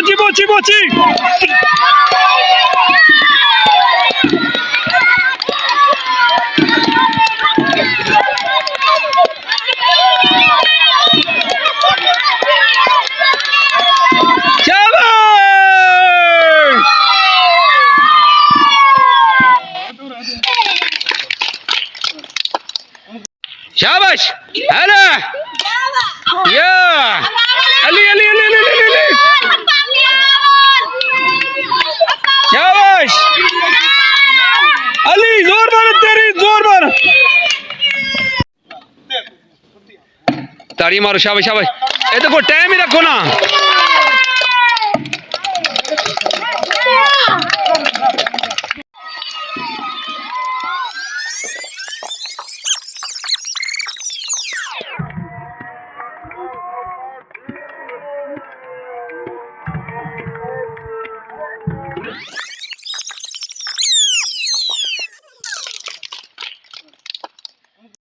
बोची बोची बोची शाबाश आला या अली अली अली अली अली शाबाश अली जोर मार तेरी जोर मार ताड़ी मारो शाबाश शाबाश ये देखो टाइम ही रखो ना